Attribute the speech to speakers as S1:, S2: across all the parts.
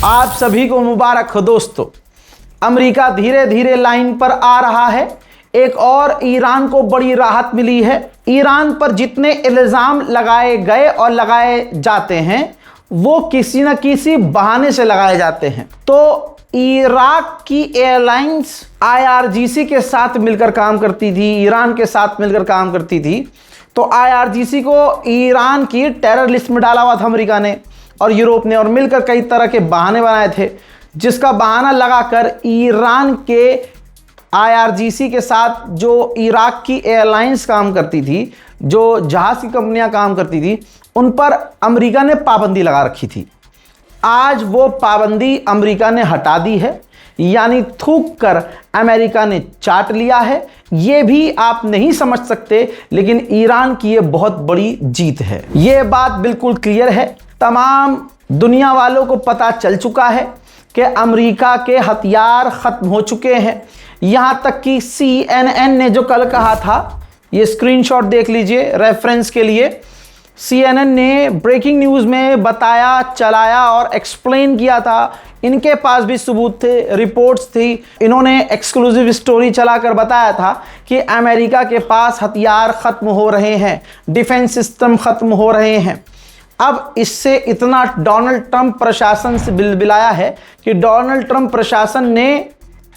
S1: आप सभी को मुबारक हो दोस्तों। अमेरिका धीरे धीरे लाइन पर आ रहा है। एक और ईरान को बड़ी राहत मिली है। ईरान पर जितने इल्ज़ाम लगाए गए और लगाए जाते हैं वो किसी न किसी बहाने से लगाए जाते हैं। तो इराक की एयरलाइंस IRGC के साथ मिलकर काम करती थी, ईरान के साथ मिलकर काम करती थी। तो IRGC को ईरान की टेरर लिस्ट में डाला हुआ था अमेरिका ने और यूरोप ने, और मिलकर कई तरह के बहाने बनाए थे, जिसका बहाना लगाकर ईरान के IRGC के साथ जो इराक की एयरलाइंस काम करती थी, जो जहाज़ की कंपनियां काम करती थी, उन पर अमेरिका ने पाबंदी लगा रखी थी। आज वो पाबंदी अमेरिका ने हटा दी है, यानी थूक कर अमेरिका ने चाट लिया है। ये भी आप नहीं समझ सकते, लेकिन ईरान की ये बहुत बड़ी जीत है। ये बात बिल्कुल क्लियर है, तमाम दुनिया वालों को पता चल चुका है कि अमेरिका के हथियार ख़त्म हो चुके हैं। यहाँ तक कि CNN ने जो कल कहा था, ये स्क्रीनशॉट देख लीजिए रेफरेंस के लिए। CNN ने ब्रेकिंग न्यूज़ में बताया, चलाया और एक्सप्लेन किया था। इनके पास भी सबूत थे, रिपोर्ट्स थी। इन्होंने एक्सक्लूसिव स्टोरी चलाकर बताया था कि अमेरिका के पास हथियार ख़त्म हो रहे हैं, डिफेंस सिस्टम ख़त्म हो रहे हैं। अब इससे इतना डोनाल्ड ट्रंप प्रशासन से बिलबिलाया है कि डोनाल्ड ट्रंप प्रशासन ने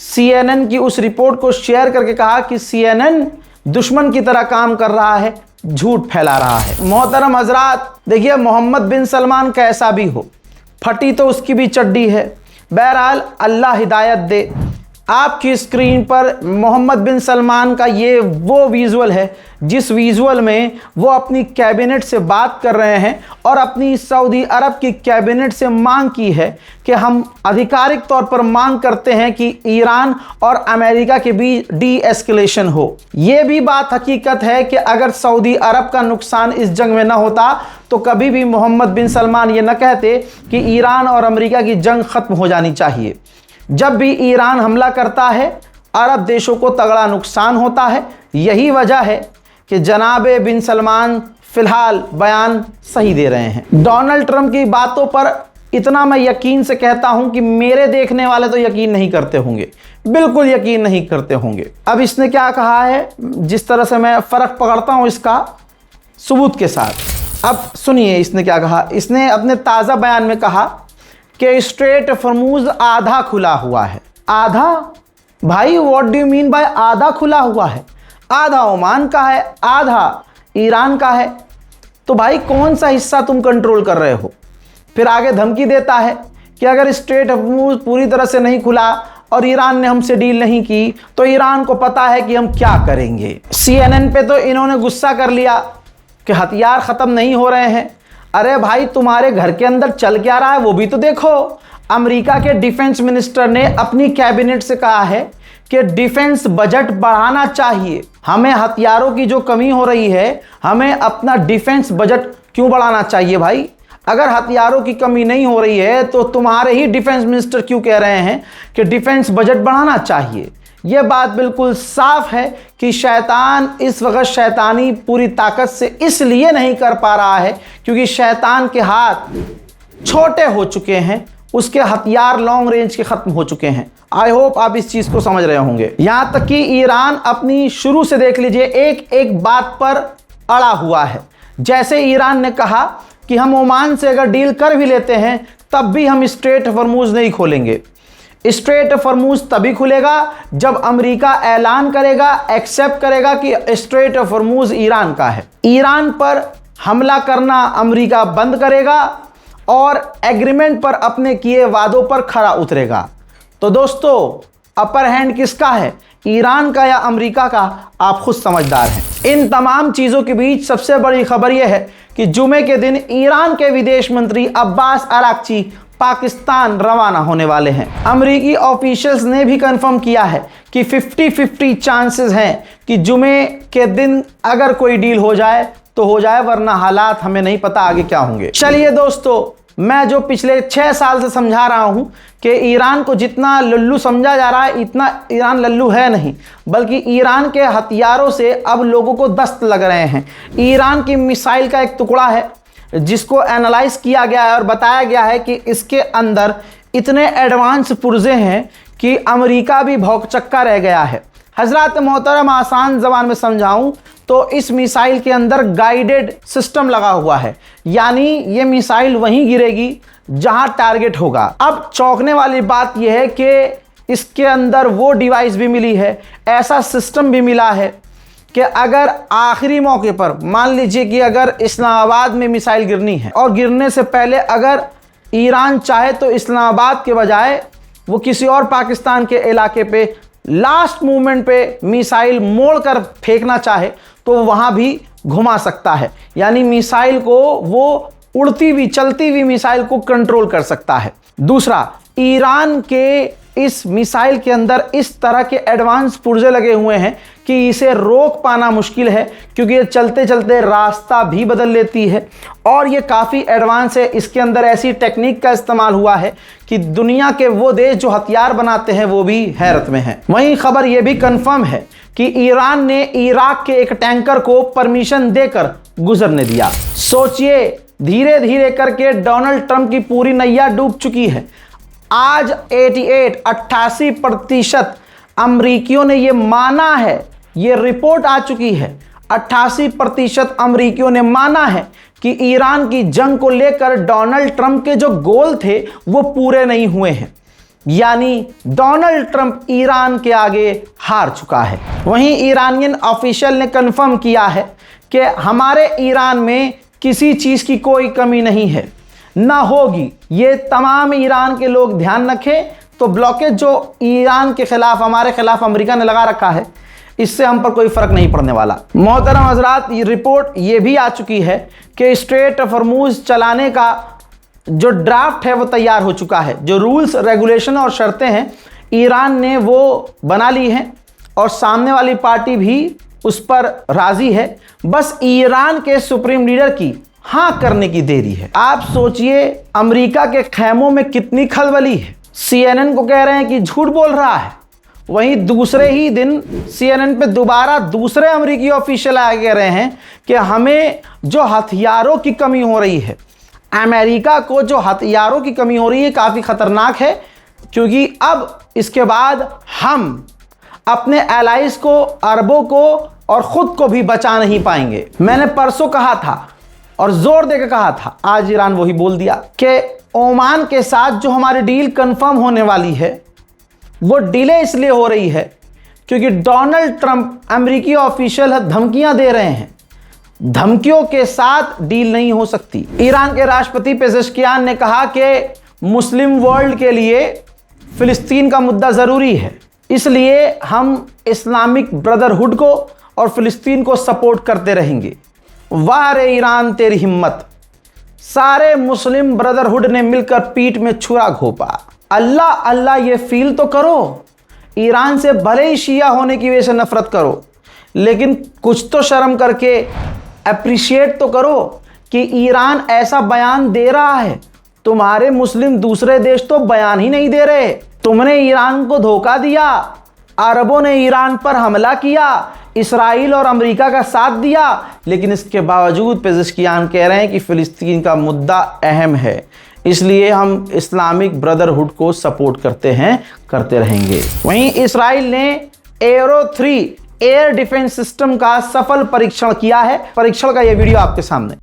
S1: CNN की उस रिपोर्ट को शेयर करके कहा कि CNN दुश्मन की तरह काम कर रहा है, झूठ फैला रहा है। मोहतरम हजरात, देखिए मोहम्मद बिन सलमान कैसा भी हो, फटी तो उसकी भी चड्डी है। बहरहाल अल्लाह हिदायत दे। आपकी स्क्रीन पर मोहम्मद बिन सलमान का ये वो विजुअल है जिस विजुअल में वो अपनी कैबिनेट से बात कर रहे हैं और अपनी सऊदी अरब की कैबिनेट से मांग की है कि हम आधिकारिक तौर पर मांग करते हैं कि ईरान और अमेरिका के बीच डी एस्केलेशन हो। ये भी बात हकीकत है कि अगर सऊदी अरब का नुकसान इस जंग में न होता तो कभी भी मोहम्मद बिन सलमान ये न कहते कि ईरान और अमेरिका की जंग ख़त्म हो जानी चाहिए। जब भी ईरान हमला करता है अरब देशों को तगड़ा नुकसान होता है। यही वजह है कि जनाबे बिन सलमान फिलहाल बयान सही दे रहे हैं। डोनाल्ड ट्रंप की बातों पर इतना मैं यकीन से कहता हूं कि मेरे देखने वाले तो यकीन नहीं करते होंगे, बिल्कुल यकीन नहीं करते होंगे। अब इसने क्या कहा है, जिस तरह से मैं फ़र्क पकड़ता हूं इसका सबूत के साथ। अब सुनिए इसने क्या कहा। इसने अपने ताज़ा बयान में कहा कि स्ट्रेट ऑफ हॉर्मुज़ आधा खुला हुआ है। आधा? भाई what do you mean by आधा खुला हुआ है? आधा ओमान का है, आधा ईरान का है। तो भाई कौन सा हिस्सा तुम कंट्रोल कर रहे हो? फिर आगे धमकी देता है कि अगर स्ट्रेट ऑफ हॉर्मुज़ पूरी तरह से नहीं खुला और ईरान ने हमसे डील नहीं की तो ईरान को पता है कि हम क्या करेंगे। CNN पे तो इन्होंने गुस्सा कर लिया कि हथियार ख़त्म नहीं हो रहे हैं। अरे भाई तुम्हारे घर के अंदर चल क्या रहा है वो भी तो देखो। अमेरिका के डिफेंस मिनिस्टर ने अपनी कैबिनेट से कहा है कि डिफेंस बजट बढ़ाना चाहिए। हमें हथियारों की जो कमी हो रही है, हमें अपना डिफेंस बजट क्यों बढ़ाना चाहिए भाई? अगर हथियारों की कमी नहीं हो रही है तो तुम्हारे ही डिफेंस मिनिस्टर क्यों कह रहे हैं कि डिफेंस बजट बढ़ाना चाहिए? यह बात बिल्कुल साफ है कि शैतान इस वक्त शैतानी पूरी ताकत से इसलिए नहीं कर पा रहा है क्योंकि शैतान के हाथ छोटे हो चुके हैं, उसके हथियार लॉन्ग रेंज के ख़त्म हो चुके हैं। आई होप आप इस चीज़ को समझ रहे होंगे। यहाँ तक कि ईरान अपनी शुरू से देख लीजिए एक एक बात पर अड़ा हुआ है। जैसे ईरान ने कहा कि हम ओमान से अगर डील कर भी लेते हैं तब भी हम स्ट्रेट ऑफ हॉर्मुज़ नहीं खोलेंगे। स्ट्रेट ऑफ हॉर्मुज़ तभी खुलेगा जब अमेरिका ऐलान करेगा, एक्सेप्ट करेगा कि स्ट्रेट ऑफ हॉर्मुज़ ईरान का है। ईरान पर हमला करना अमेरिका बंद करेगा और एग्रीमेंट पर अपने किए वादों पर खरा उतरेगा। तो दोस्तों अपर हैंड किसका है, ईरान का या अमेरिका का? आप खुद समझदार हैं। इन तमाम चीज़ों के बीच सबसे बड़ी खबर यह है कि जुमे के दिन ईरान के विदेश मंत्री अब्बास अराक्ची पाकिस्तान रवाना होने वाले हैं। अमेरिकी ऑफिशियल्स ने भी कंफर्म किया है कि 50-50 चांसेस हैं कि जुमे के दिन अगर कोई डील हो जाए तो हो जाए, वरना हालात हमें नहीं पता आगे क्या होंगे। चलिए दोस्तों, मैं जो पिछले 6 साल से समझा रहा हूं कि ईरान को जितना लल्लू समझा जा रहा है इतना ईरान लल्लू है नहीं, बल्कि ईरान के हथियारों से अब लोगों को दस्त लग रहे हैं। ईरान की मिसाइल का एक टुकड़ा है जिसको एनालाइज किया गया है और बताया गया है कि इसके अंदर इतने एडवांस पुर्जे हैं कि अमेरिका भी भौंकचक्का रह गया है। हजरत मोहतरम आसान ज़बान में समझाऊं तो इस मिसाइल के अंदर गाइडेड सिस्टम लगा हुआ है, यानी ये मिसाइल वहीं गिरेगी जहां टारगेट होगा। अब चौंकने वाली बात यह है कि इसके अंदर वो डिवाइस भी मिली है, ऐसा सिस्टम भी मिला है कि अगर आखिरी मौके पर मान लीजिए कि अगर इस्लामाबाद में मिसाइल गिरनी है और गिरने से पहले अगर ईरान चाहे तो इस्लामाबाद के बजाय वो किसी और पाकिस्तान के इलाके पे लास्ट मूवमेंट पे मिसाइल मोड़ कर फेंकना चाहे तो वहां भी घुमा सकता है, यानी मिसाइल को वो उड़ती हुई चलती हुई मिसाइल को कंट्रोल कर सकता है। दूसरा, ईरान के इस मिसाइल के अंदर इस तरह के एडवांस पुर्जे लगे हुए हैं कि इसे रोक पाना मुश्किल है, क्योंकि ये चलते चलते रास्ता भी बदल लेती है और ये काफ़ी एडवांस है। इसके अंदर ऐसी टेक्निक का इस्तेमाल हुआ है कि दुनिया के वो देश जो हथियार बनाते हैं वो भी हैरत में हैं। वहीं खबर ये भी कंफर्म है कि ईरान ने इराक के एक टैंकर को परमिशन देकर गुजरने दिया। सोचिए, धीरे धीरे करके डोनाल्ड ट्रंप की पूरी नैया डूब चुकी है। आज 88% अमरीकियों ने ये माना है, ये रिपोर्ट आ चुकी है, 88% अमरीकियों ने माना है कि ईरान की जंग को लेकर डोनाल्ड ट्रंप के जो गोल थे वो पूरे नहीं हुए हैं, यानी डोनाल्ड ट्रंप ईरान के आगे हार चुका है। वहीं ईरानियन ऑफिशियल ने कंफर्म किया है कि हमारे ईरान में किसी चीज़ की कोई कमी नहीं है, ना होगी। ये तमाम ईरान के लोग ध्यान रखें। तो ब्लॉकेज जो ईरान के खिलाफ हमारे खिलाफ अमेरिका ने लगा रखा है, इससे हम पर कोई फर्क नहीं पड़ने वाला। मोहतरम हजरात, ये रिपोर्ट ये भी आ चुकी है कि स्ट्रेट ऑफ हॉर्मुज़ चलाने का जो ड्राफ्ट है वो तैयार हो चुका है। जो रूल्स रेगुलेशन और शर्तें हैं ईरान ने वो बना ली हैं और सामने वाली पार्टी भी उस पर राजी है। बस ईरान के सुप्रीम लीडर की हाँ करने की देरी है। आप सोचिए, अमेरिका के खेमों में कितनी खलबली है। CNN को कह रहे हैं कि झूठ बोल रहा है, वहीं दूसरे ही दिन CNN पे दोबारा दूसरे अमेरिकी ऑफिशियल आए कह रहे हैं कि हमें जो हथियारों की कमी हो रही है, अमेरिका को जो हथियारों की कमी हो रही है काफ़ी ख़तरनाक है, क्योंकि अब इसके बाद हम अपने एलाइज को, अरबों को और ख़ुद को भी बचा नहीं पाएंगे। मैंने परसों कहा था और जोर देकर कहा था, आज ईरान वही बोल दिया कि ओमान के साथ जो हमारी डील कंफर्म होने वाली है वो डिले इसलिए हो रही है क्योंकि डोनाल्ड ट्रंप अमेरिकी ऑफिशियल धमकियां दे रहे हैं। धमकियों के साथ डील नहीं हो सकती। ईरान के राष्ट्रपति पेजेश्कियान ने कहा कि मुस्लिम वर्ल्ड के लिए फिलिस्तीन का मुद्दा ज़रूरी है, इसलिए हम इस्लामिक ब्रदरहुड को और फिलिस्तीन को सपोर्ट करते रहेंगे। वाह रे ईरान तेरी हिम्मत। सारे मुस्लिम ब्रदरहुड ने मिलकर पीठ में छुरा घोंपा। अल्लाह अल्लाह ये फील तो करो, ईरान से भले ही शिया होने की वजह से नफरत करो, लेकिन कुछ तो शर्म करके अप्रिशिएट तो करो कि ईरान ऐसा बयान दे रहा है। तुम्हारे मुस्लिम दूसरे देश तो बयान ही नहीं दे रहे। तुमने ईरान को धोखा दिया, अरबों ने ईरान पर हमला किया, इसराइल और अमेरिका का साथ दिया, लेकिन इसके बावजूद पेजेश्कियान कह रहे हैं कि फ़िलिस्तीन का मुद्दा अहम है, इसलिए हम इस्लामिक ब्रदरहुड को सपोर्ट करते हैं, करते रहेंगे। वहीं इसराइल ने एरो 3 एयर डिफेंस सिस्टम का सफल परीक्षण किया है। परीक्षण का यह वीडियो आपके सामने।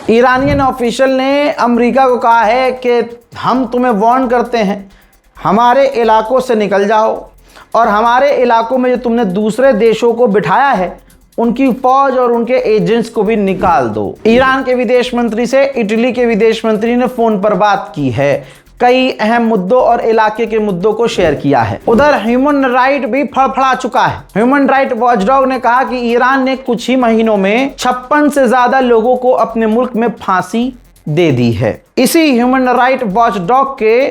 S1: ईरानियन ऑफिशियल ने अमेरिका को कहा है कि हम तुम्हें वार्न करते हैं, हमारे इलाकों से निकल जाओ और हमारे इलाकों में जो तुमने दूसरे देशों को बिठाया है उनकी फौज और उनके एजेंट्स को भी निकाल दो। ईरान के विदेश मंत्री से इटली के विदेश मंत्री ने फ़ोन पर बात की है, कई अहम मुद्दों और इलाके के मुद्दों को शेयर किया है। उधर ह्यूमन राइट भी फड़फड़ा चुका है। ह्यूमन राइट वॉचडॉग ने कहा कि ईरान ने कुछ ही महीनों में 56 से ज्यादा लोगों को अपने मुल्क में फांसी दे दी है। इसी ह्यूमन राइट वॉचडॉग के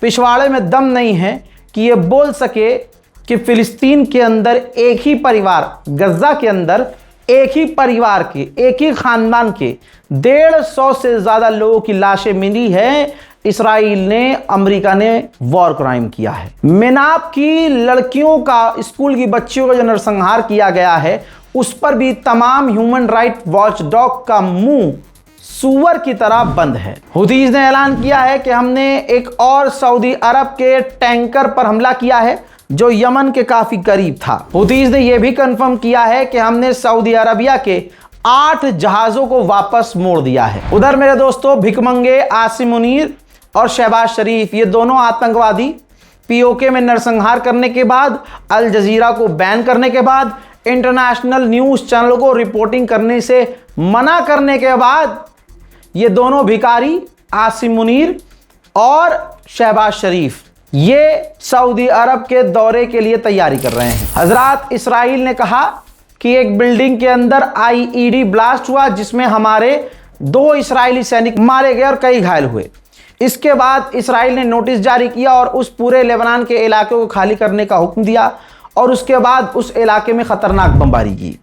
S1: पिछवाड़े में दम नहीं है कि ये बोल सके कि फिलिस्तीन के अंदर एक ही परिवार, गजा के अंदर एक ही परिवार के, एक ही खानदान के 150 से ज़्यादा लोगों की लाशें मिली है। इसराइल ने, अमेरिका ने वॉर क्राइम किया है। मेनाप की लड़कियों का, स्कूल की बच्चियों का जो नरसंहार किया गया है, उस पर भी तमाम ह्यूमन राइट वॉच डॉग का मुंह सूअर की तरह बंद है। हुतीज ने ऐलान किया है कि हमने एक और सऊदी अरब के टैंकर पर हमला किया है जो यमन के काफी करीब था। हुतीज ने यह भी कंफर्म किया है कि हमने सऊदी अरबिया के 8 जहाजों को वापस मोड़ दिया है। उधर मेरे दोस्तों, भिकमंगे आसिम मुनीर और शहबाज शरीफ, ये दोनों आतंकवादी पीओके में नरसंहार करने के बाद, अल जजीरा को बैन करने के बाद, इंटरनेशनल न्यूज चैनलों को रिपोर्टिंग करने से मना करने के बाद, ये दोनों भिखारी आसिम मुनीर और शहबाज शरीफ ये सऊदी अरब के दौरे के लिए तैयारी कर रहे हैं। हजरात, इसराइल ने कहा कि एक बिल्डिंग के अंदर आईईडी ब्लास्ट हुआ जिसमें हमारे 2 इस्राएली सैनिक मारे गए और कई घायल हुए। इसके बाद इसराइल ने नोटिस जारी किया और उस पूरे लेबनान के इलाके को खाली करने का हुक्म दिया और उसके बाद उस इलाके में खतरनाक बमबारी की।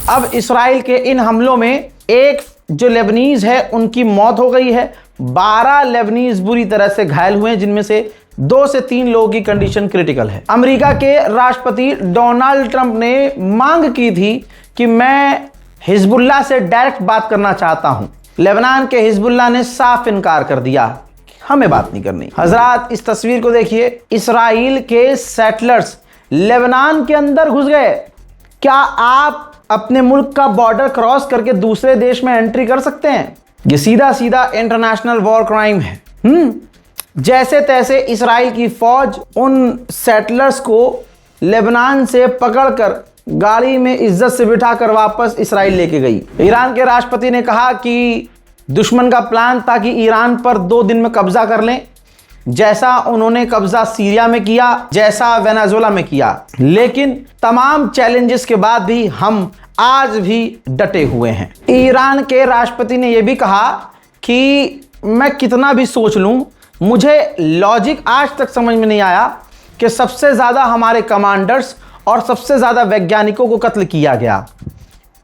S1: अब इसराइल के इन हमलों में एक जो लेबनीज है उनकी मौत हो गई है, 12 लेबनीज बुरी तरह से घायल हुए हैं, जिनमें से 2 से 3 लोगों की कंडीशन क्रिटिकल है। अमेरिका के राष्ट्रपति डोनाल्ड ट्रंप ने मांग की थी कि मैं हिजबुल्लाह से डायरेक्ट बात करना चाहता हूं। लेबनान के हिजबुल्लाह ने साफ इनकार कर दिया, हमें बात नहीं करनी। हजरात, इस तस्वीर को देखिए, इसराइल के सेटलर्स लेबनान के अंदर घुस गए। क्या आप अपने मुल्क का बॉर्डर क्रॉस करके दूसरे देश में एंट्री कर सकते हैं? ये सीधा सीधा इंटरनेशनल वॉर क्राइम है। जैसे तैसे इसराइल की फौज उन सेटलर्स को लेबनान से पकड़कर गाड़ी में इज्जत से बिठाकर वापस इसराइल लेके गई। ईरान के राष्ट्रपति ने कहा कि दुश्मन का प्लान था कि ईरान पर 2 दिन में कब्जा कर लें, जैसा उन्होंने कब्जा सीरिया में किया, जैसा वेनेजुएला में किया। लेकिन तमाम चैलेंजेस के बाद भी हम आज भी डटे हुए हैं। ईरान के राष्ट्रपति ने यह भी कहा कि मैं कितना भी सोच लूं, मुझे लॉजिक आज तक समझ में नहीं आया कि सबसे ज़्यादा हमारे कमांडर्स और सबसे ज़्यादा वैज्ञानिकों को कत्ल किया गया।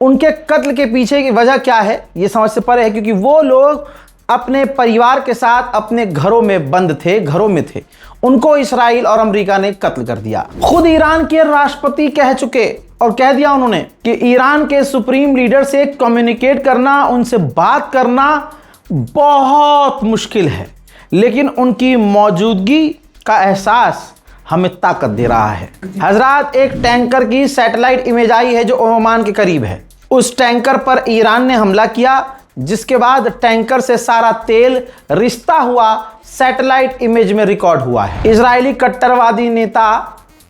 S1: उनके कत्ल के पीछे की वजह क्या है ये समझ से परे है, क्योंकि वो लोग अपने परिवार के साथ अपने घरों में बंद थे, घरों में थे। उनको इसराइल और अमेरिका ने कत्ल कर दिया। खुद ईरान के राष्ट्रपति कह चुके और कह दिया उन्होंने कि ईरान के सुप्रीम लीडर से कम्युनिकेट करना, उनसे बात करना बहुत मुश्किल है, लेकिन उनकी मौजूदगी का एहसास हमें ताकत दे रहा है। हजरात, एक टैंकर की सैटेलाइट इमेज आई है जो ओमान के करीब है। उस टैंकर पर ईरान ने हमला किया, जिसके बाद टैंकर से सारा तेल रिश्ता हुआ सैटेलाइट इमेज में रिकॉर्ड हुआ है। इजरायली कट्टरवादी नेता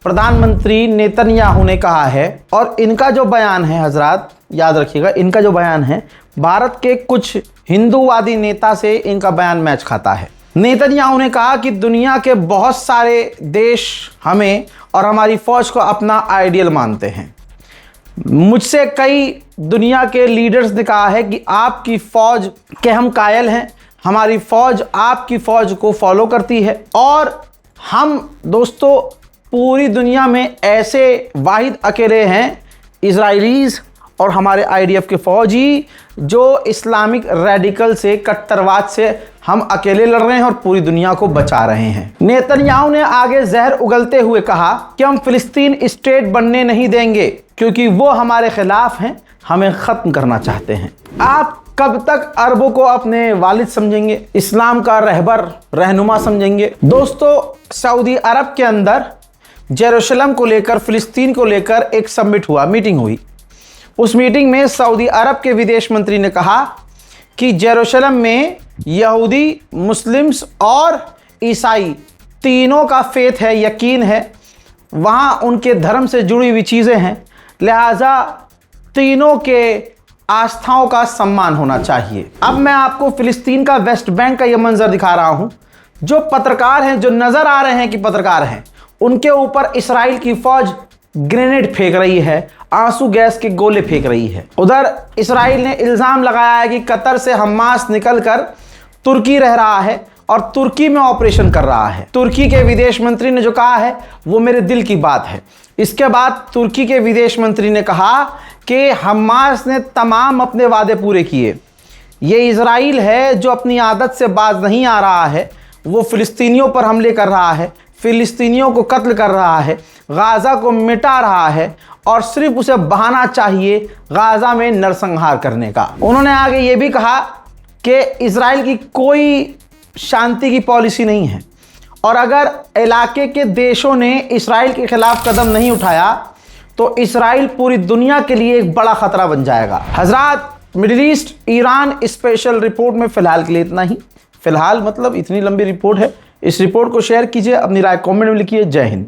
S1: प्रधानमंत्री नेतन्याहू ने कहा है, और इनका जो बयान है हजरात याद रखिएगा, इनका जो बयान है भारत के कुछ हिंदूवादी नेता से इनका बयान मैच खाता है। नेतन्याहू ने कहा कि दुनिया के बहुत सारे देश हमें और हमारी फौज को अपना आइडियल मानते हैं। मुझसे कई दुनिया के लीडर्स ने कहा है कि आपकी फौज के हम कायल हैं, हमारी फौज आपकी फौज को फॉलो करती है, और हम दोस्तों पूरी दुनिया में ऐसे वाहिद अकेले हैं इजराइलीज और हमारे आईडीएफ के फौजी जो इस्लामिक रेडिकल से, कट्टरवाद से हम अकेले लड़ रहे हैं और पूरी दुनिया को बचा रहे हैं। नेतन्याहू ने आगे जहर उगलते हुए कहा कि हम फिलिस्तीन स्टेट बनने नहीं देंगे क्योंकि वो हमारे खिलाफ हैं, हमें ख़त्म करना चाहते हैं। आप कब तक अरबों को अपने वालिद समझेंगे, इस्लाम का रहबर रहनुमा समझेंगे? दोस्तों, सऊदी अरब के अंदर जेरूशलम को लेकर, फिलिस्तीन को लेकर एक समिट हुआ, मीटिंग हुई। उस मीटिंग में सऊदी अरब के विदेश मंत्री ने कहा कि जेरूशलम में यहूदी, मुस्लिम्स और ईसाई तीनों का फेथ है, यकीन है, वहाँ उनके धर्म से जुड़ी हुई चीज़ें हैं, लिहाजा तीनों के आस्थाओं का सम्मान होना चाहिए। अब मैं आपको फिलिस्तीन का वेस्ट बैंक का यह मंजर दिखा रहा हूं। जो पत्रकार हैं, जो नजर आ रहे हैं कि पत्रकार हैं, उनके ऊपर इस्राइल की फौज ग्रेनेड फेंक रही है, आंसू गैस के गोले फेंक रही है। उधर इस्राइल ने इल्जाम लगाया है कि कतर से हमास निकलकर तुर्की रह रहा है और तुर्की में ऑपरेशन कर रहा है। तुर्की के विदेश मंत्री ने जो कहा है वो मेरे दिल की बात है। इसके बाद तुर्की के विदेश मंत्री ने कहा कि हमास ने तमाम अपने वादे पूरे किए। ये इजराइल है जो अपनी आदत से बाज नहीं आ रहा है, वो फिलिस्तीनियों पर हमले कर रहा है, फिलिस्तीनियों को कत्ल कर रहा है, गाज़ा को मिटा रहा है और सिर्फ उसे बहाना चाहिए गाज़ा में नरसंहार करने का। उन्होंने आगे ये भी कहा कि इजराइल की कोई शांति की पॉलिसी नहीं है और अगर इलाके के देशों ने इस्राइल के खिलाफ कदम नहीं उठाया तो इस्राइल पूरी दुनिया के लिए एक बड़ा खतरा बन जाएगा। हजरात, middle east Iran special report में फिलहाल के लिए इतना ही। फिलहाल मतलब इतनी लंबी रिपोर्ट है। इस रिपोर्ट को शेयर कीजिए, अपनी राय कमेंट में लिखिए। जय हिंद।